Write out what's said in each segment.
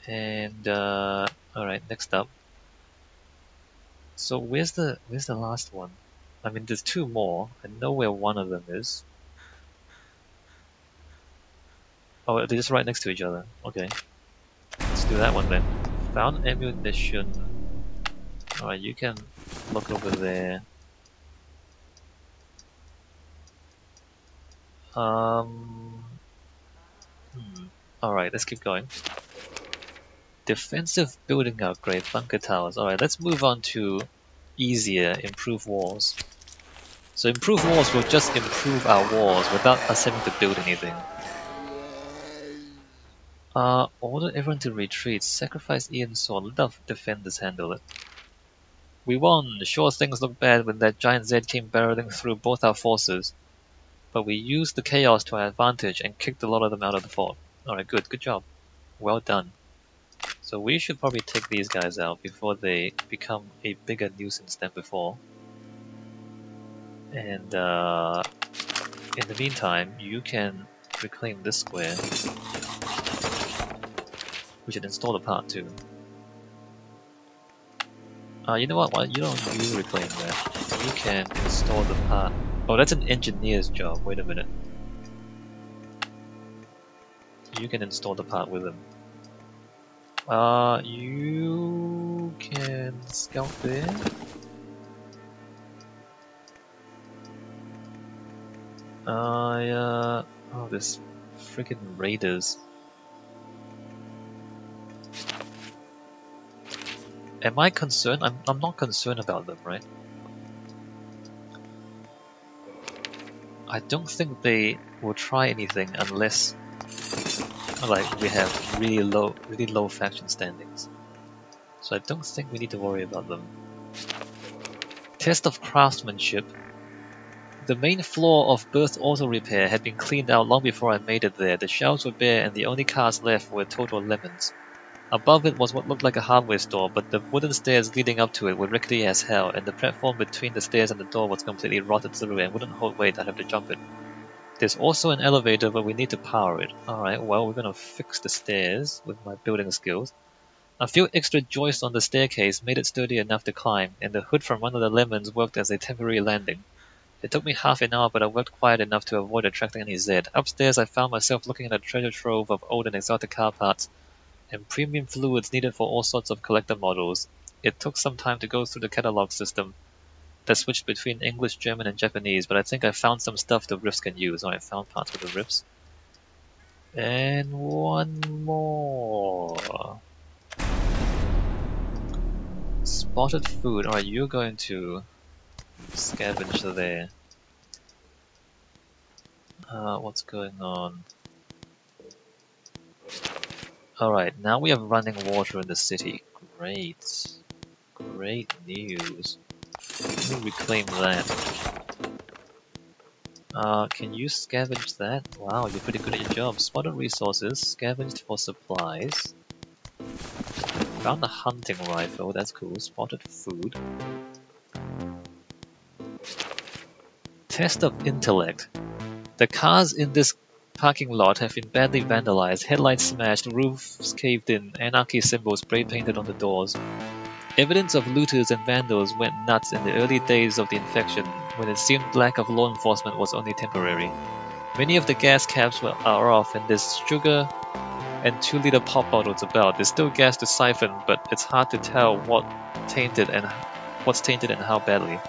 And alright, next up. So where's the last one? I mean, there's two more. I know where one of them is. Oh, they're just right next to each other. Okay. Let's do that one then. Found ammunition. Alright, you can look over there. Alright, let's keep going. Defensive building upgrade, bunker towers. Alright, let's move on to easier, improve walls. So improve walls will just improve our walls without us having to build anything. Order everyone to retreat. Sacrifice Ian's sword. Let our defenders handle it. We won! Sure, things looked bad when that giant Z came barreling through both our forces. But we used the chaos to our advantage and kicked a lot of them out of the fort. Alright, good job. Well done. So we should probably take these guys out before they become a bigger nuisance than before. And in the meantime, you can reclaim this square. We should install the part too. You know what? Why you don't you reclaim that? You can install the part. Oh, that's an engineer's job. Wait a minute. You can install the part with him. You can scout there. Oh, there's freaking raiders. Am I concerned? I'm not concerned about them, right? I don't think they will try anything unless, like, we have really low faction standings. So I don't think we need to worry about them. Test of craftsmanship. The main floor of Birth Auto Repair had been cleaned out long before I made it there. The shelves were bare and the only cars left were total lemons. Above it was what looked like a hardware store, but the wooden stairs leading up to it were rickety as hell, and the platform between the stairs and the door was completely rotted through and wouldn't hold weight. I'd have to jump it. There's also an elevator, but we need to power it. Alright, well, we're gonna fix the stairs with my building skills. A few extra joists on the staircase made it sturdy enough to climb, and the hood from one of the lemons worked as a temporary landing. It took me half an hour, but I worked quiet enough to avoid attracting any Z. Upstairs, I found myself looking at a treasure trove of old and exotic car parts and premium fluids needed for all sorts of collector models. It took some time to go through the catalog system that switched between English, German, and Japanese, but I think I found some stuff the Riffs can use. I found parts for the Riffs. And one more. Spotted food. Alright, you're going to scavenge there. What's going on? Alright, now we have running water in the city. Great. Great news. Let me reclaim that. Can you scavenge that? Wow, you're pretty good at your job. Spotted resources, scavenged for supplies. Found a hunting rifle, that's cool. Spotted food. Test of intellect. The cars in this parking lot have been badly vandalized, headlights smashed, roofs caved in, anarchy symbols spray painted on the doors. Evidence of looters and vandals went nuts in the early days of the infection, when it seemed lack of law enforcement was only temporary. Many of the gas caps are off, and there's sugar and 2-liter pop bottles about. There's still gas to siphon, but it's hard to tell what's tainted and how badly.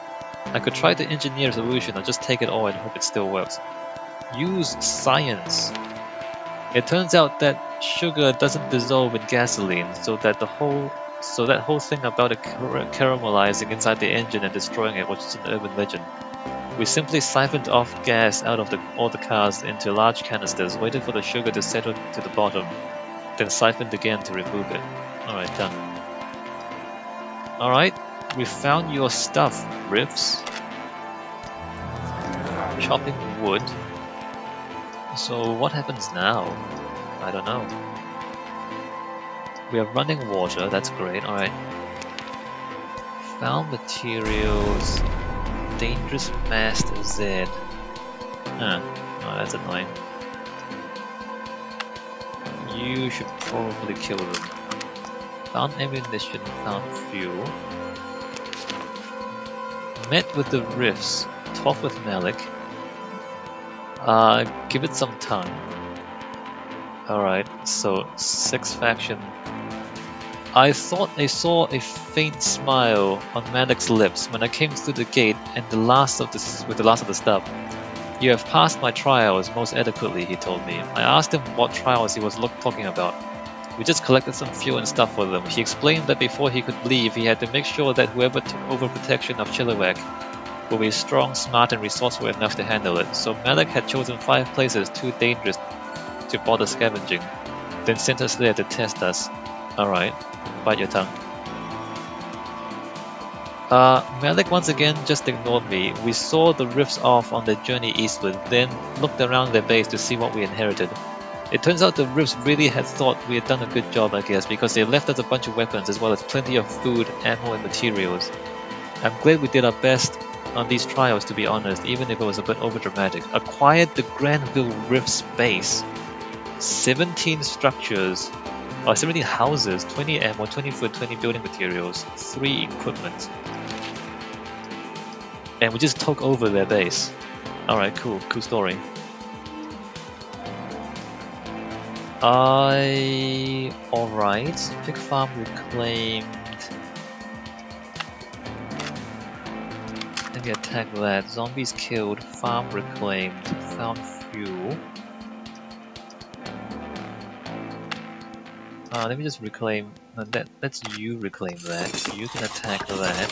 I could try to engineer a solution or just take it all and hope it still works. Use science. It turns out that sugar doesn't dissolve in gasoline, so that whole thing about it caramelizing inside the engine and destroying it was just an urban legend. We simply siphoned off gas out of all the cars into large canisters, waited for the sugar to settle to the bottom, then siphoned again to remove it. Alright, done. Alright, we found your stuff, Riffs. Chopping wood. So what happens now? I don't know. We are running water, that's great, alright. Found materials. Dangerous masked Z. Huh. Oh, that's annoying. You should probably kill them. Found ammunition, found fuel. Met with the Riffs. Talk with Malik. Give it some time. Alright, so 6 faction. I thought I saw a faint smile on Malik's lips when I came through the gate and with the last of the stuff. You have passed my trials most adequately, he told me. I asked him what trials he was talking about. We just collected some fuel and stuff for them. He explained that before he could leave, he had to make sure that whoever took over protection of Chilliwack will be strong, smart, and resourceful enough to handle it. So Malik had chosen 5 places too dangerous to bother scavenging, then sent us there to test us. Alright, bite your tongue. Malik once again just ignored me. We saw the Riffs off on their journey eastward, then looked around their base to see what we inherited. It turns out the Riffs really had thought we had done a good job, I guess, because they left us a bunch of weapons as well as plenty of food, ammo, and materials. I'm glad we did our best on these trials, to be honest, even if it was a bit overdramatic. Acquired the Granville Riffs base. 17 structures, or 17 houses, 20 ammo, 20 food, 20 building materials, 3 equipment. And we just took over their base. Alright, cool story. Alright, Pig Farm reclaimed. Let me attack that. Zombies killed, farm reclaimed, found fuel. Let me just reclaim. Let's you reclaim that. You can attack that.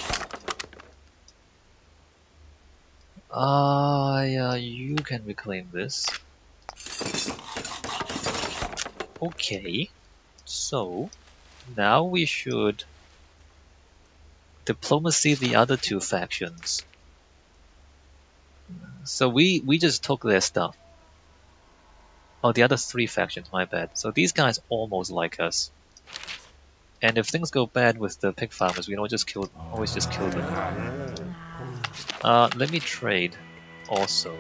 Yeah, you can reclaim this. Okay, so now we should diplomacy the other 2 factions. So we just took their stuff. Oh, the other 3 factions, my bad. So these guys almost like us. And if things go bad with the pig farmers, we can always just kill them. Let me trade also.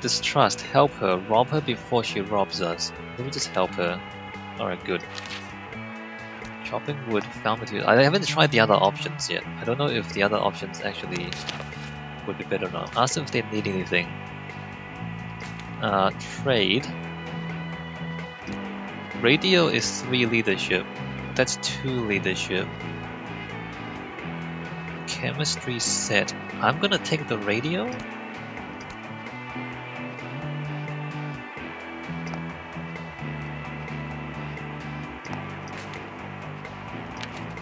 Distrust. Help her. Rob her before she robs us. Let me just help her. Alright, good. Chopping wood, found material. I haven't tried the other options yet. I don't know if the other options actually would be better or not. Ask them if they need anything. Trade. Radio is 3 leadership. That's 2 leadership. Chemistry set. I'm gonna take the radio.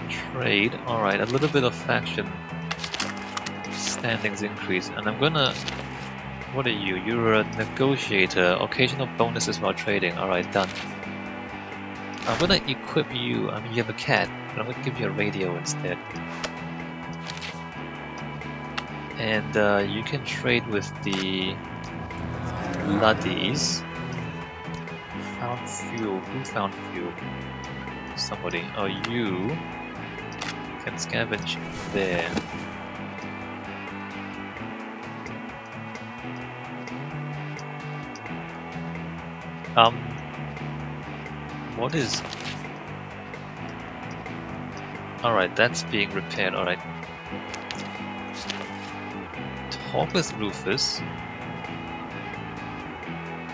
Trade. Alright, a little bit of faction standings increase, and I'm gonna... What are you? You're a negotiator. Occasional bonuses while trading. Alright, done. I'm gonna equip you. I mean, you have a cat, but I'm gonna give you a radio instead. And you can trade with the Luddies. Found fuel. Who found fuel? Somebody. Oh, you can scavenge there. What is... Alright, that's being repaired, alright. Talk with Rufus.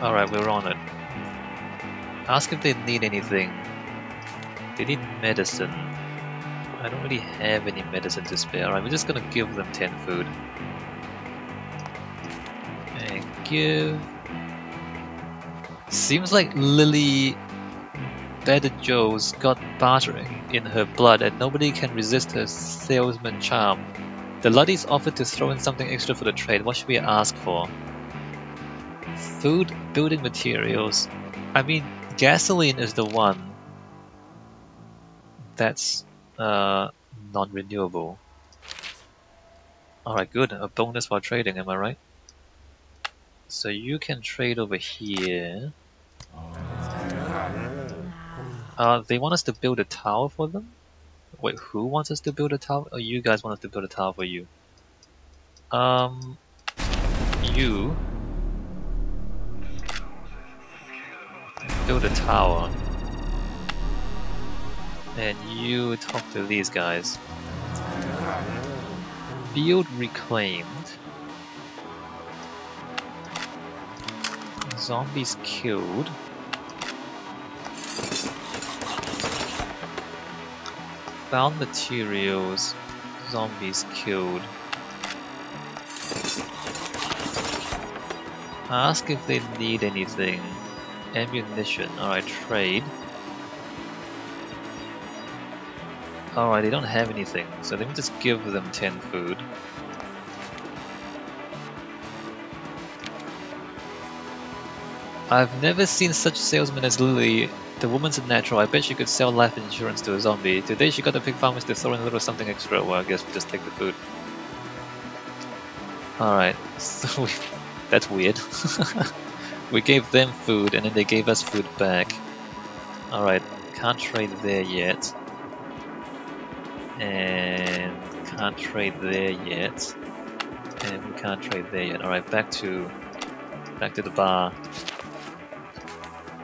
Alright, we're on it. Ask if they need anything. They need medicine. I don't really have any medicine to spare. Alright, we're just gonna give them 10 food. And give... Seems like Lily Better Joe's got bartering in her blood and nobody can resist her salesman charm. The Luddies offered to throw in something extra for the trade. What should we ask for? Food, building materials. I mean, gasoline is the one that's non-renewable. Alright, good. A bonus while trading, am I right? So you can trade over here. They want us to build a tower for them? Wait, who wants us to build a tower? Oh, you guys want us to build a tower for you. You build a tower. And you talk to these guys. Field reclaimed. Zombies killed. Found materials. Zombies killed. Ask if they need anything. Ammunition. Alright, trade. Alright, they don't have anything, so let me just give them 10 food. I've never seen such salesmen as Lily. The woman's a natural. I bet she could sell life insurance to a zombie. Today she got the pig farmers to throw in a little something extra. Well, I guess we just take the food. Alright, so that's weird. We gave them food and then they gave us food back. Alright, can't trade there yet. And can't trade there yet. And we can't trade there yet. Alright, back to the bar.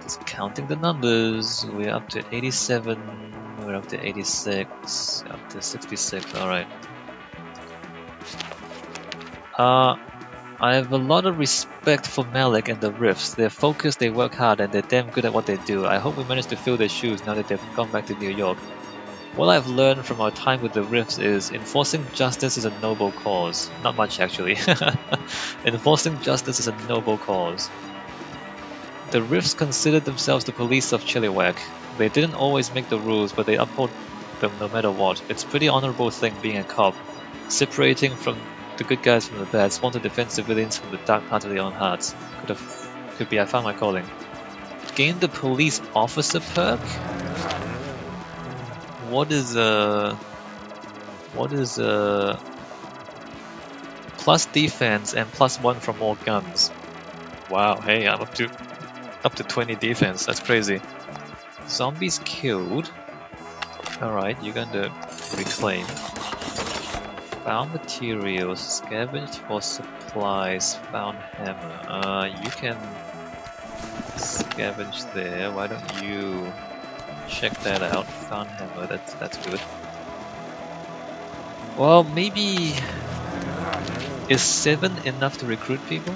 Just counting the numbers. We're up to 87, we're up to 86, up to 66, alright. I have a lot of respect for Malik and the Riffs. They're focused, they work hard, and they're damn good at what they do. I hope we manage to fill their shoes now that they've gone back to New York. What I've learned from our time with the Riffs is enforcing justice is a noble cause. Not much actually. Enforcing justice is a noble cause. The Riffs considered themselves the police of Chilliwack. They didn't always make the rules, but they uphold them no matter what. It's a pretty honorable thing being a cop. Separating from the good guys from the bad, sworn to defend civilians from the dark part of their own hearts. Could be I found my calling. Gain the police officer perk? What is plus defense and +1 for more guns? Wow, hey, I'm up to 20 defense. That's crazy. Zombies killed. Alright, you're going to reclaim. Found materials, scavenged for supplies, found hammer. You can scavenge there. Why don't you check that out? Found hammer, that's good. Well, maybe is 7 enough to recruit people?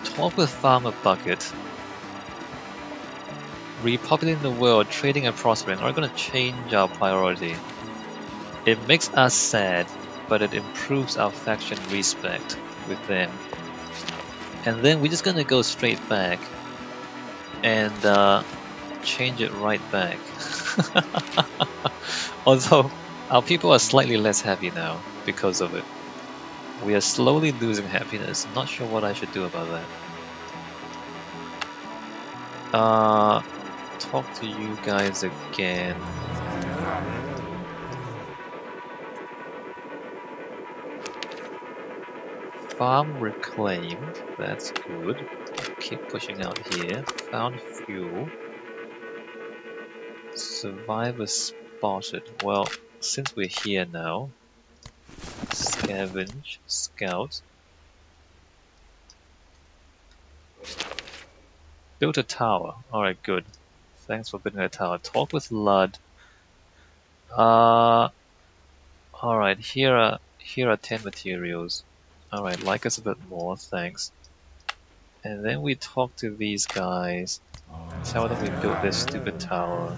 Talk with Farmer Bucket. Repopulating the world, trading and prospering are going to change our priority. It makes us sad, but it improves our faction respect with them. And then we're just going to go straight back and change it right back. Although our people are slightly less happy now because of it. We are slowly losing happiness. Not sure what I should do about that. Talk to you guys again. Farm reclaimed, that's good. Keep pushing out here. Found fuel. Survivor spotted. Well, since we're here now, scavenge, scout. Built a tower. Alright, good. Thanks for building a tower. Talk with Lud. Alright, here are 10 materials. Alright, like us a bit more, thanks. And then we talk to these guys. Tell them we built this stupid tower.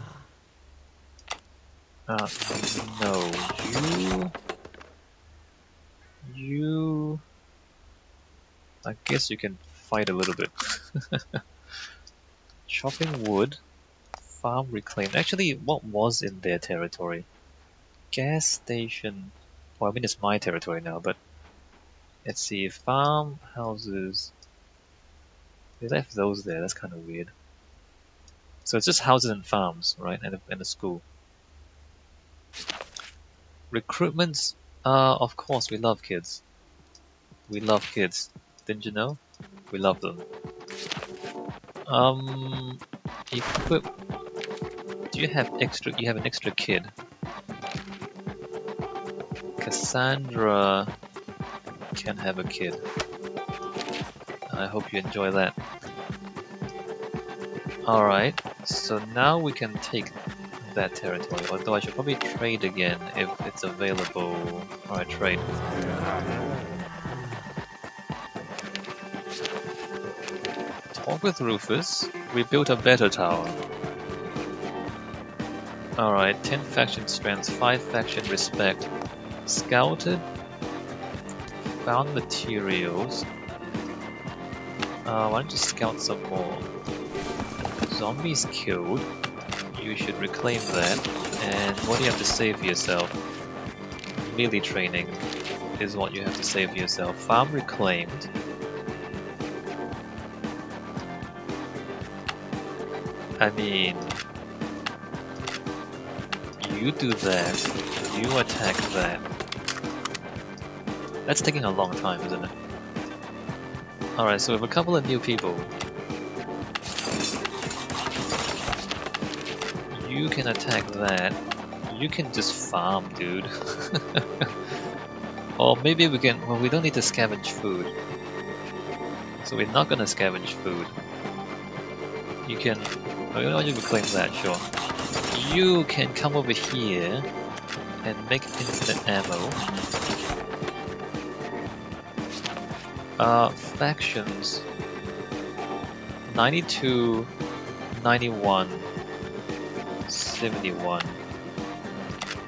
No, you... I guess you can fight a little bit. Chopping wood. Farm reclaimed. Actually, what was in their territory? Gas station. Well, I mean it's my territory now, but let's see. Farm houses. They left those there. That's kind of weird. So it's just houses and farms, right? And a school. Recruitments. Of course, we love kids. We love kids. Didn't you know? We love them. Equip. Do you have extra? You have an extra kid. Cassandra can have a kid. I hope you enjoy that. Alright, so now we can take that territory, although I should probably trade again if it's available. Alright, trade. Talk with Rufus. We built a better tower. Alright, 10 faction strength, 5 faction respect. Scouted. Found materials. Why don't you scout some more? Zombies killed. You should reclaim that. And what do you have to say for yourself? Melee training is what you have to say for yourself. Farm reclaimed. I mean, you do that, you attack that. That's taking a long time, isn't it? Alright, so we have a couple of new people. You can attack that. You can just farm, dude. Or maybe we can... well, we don't need to scavenge food. So we're not gonna scavenge food. You can... oh, you know what, you can claim that, sure. You can come over here and make infinite ammo. Factions 92, 91, 71.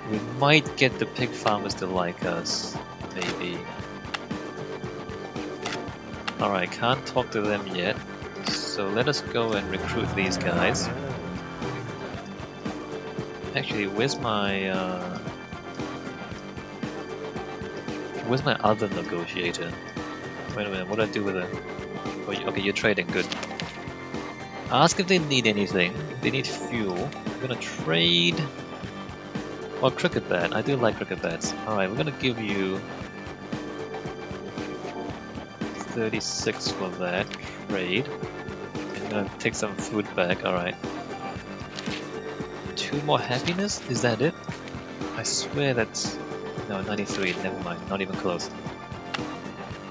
We might get the pig farmers to like us, maybe. Alright, can't talk to them yet, so let us go and recruit these guys. Actually, where's my other negotiator? Wait a minute, what do I do with it? Oh, okay, you're trading, good. Ask if they need anything. They need fuel. I'm gonna trade... well, cricket bat. I do like cricket bats. Alright, we're gonna give you 36 for that. Trade. I'm gonna take some food back, alright. 2 more happiness? Is that it? I swear that's... no, 93, never mind, not even close.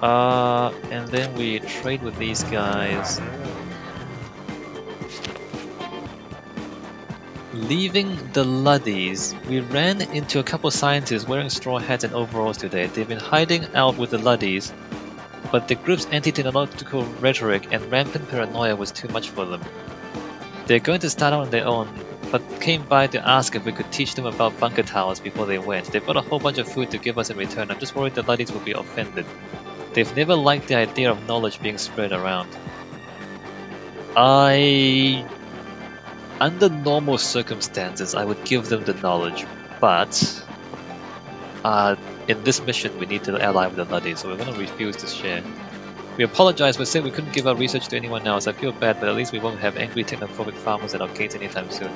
And then we trade with these guys. Leaving the Luddies, we ran into a couple scientists wearing straw hats and overalls today. They've been hiding out with the Luddies, but the group's anti-technological rhetoric and rampant paranoia was too much for them. They're going to start out on their own, but came by to ask if we could teach them about bunker towers before they went. They've got a whole bunch of food to give us in return. I'm just worried the Luddies will be offended. They've never liked the idea of knowledge being spread around. Under normal circumstances, I would give them the knowledge, but in this mission we need to ally with the Luddies, so we're going to refuse to share. We apologize, we said we couldn't give our research to anyone else. I feel bad, but at least we won't have angry technophobic farmers at our gates anytime soon.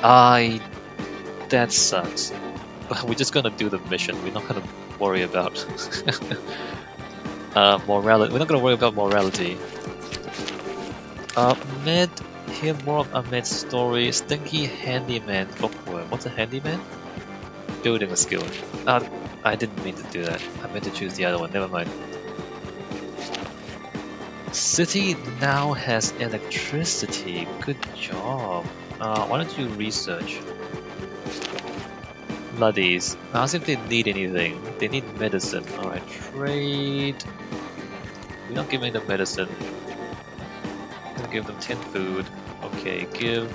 That sucks. But we're just gonna do the mission, we're not gonna worry about morality. We're not gonna worry about morality. Med, hear more of Ahmed's story. Stinky handyman bookworm. What's a handyman? Building a skill. I didn't mean to do that. I meant to choose the other one, never mind. City now has electricity. Good job. Why don't you research? Luddies. Ask if they need anything. They need medicine. Alright, trade. We're not giving them medicine. We're gonna give them 10 food. Okay, give.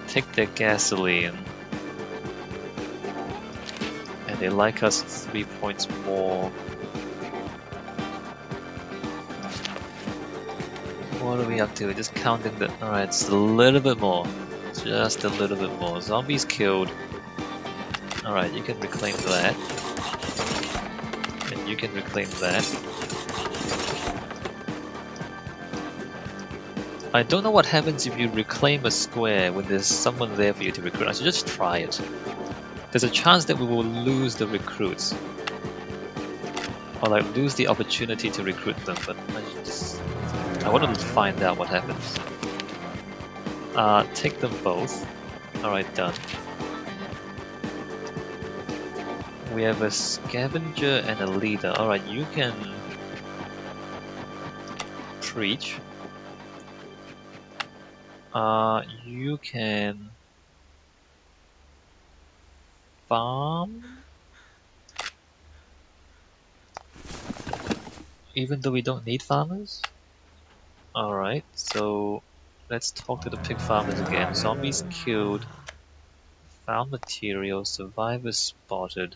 Take their gasoline. And they like us 3 points more. What are we up to? Just counting the... alright, it's a little bit more. Just a little bit more. Zombies killed. Alright, you can reclaim that. And you can reclaim that. I don't know what happens if you reclaim a square when there's someone there for you to recruit. I should just try it. There's a chance that we will lose the recruits. Or like lose the opportunity to recruit them, but I want to find out what happens. Take them both. Alright, done. We have a scavenger and a leader. Alright, you can Treach. You can farm, even though we don't need farmers. Alright, so let's talk to the pig farmers again. Zombies killed, found material, survivors spotted.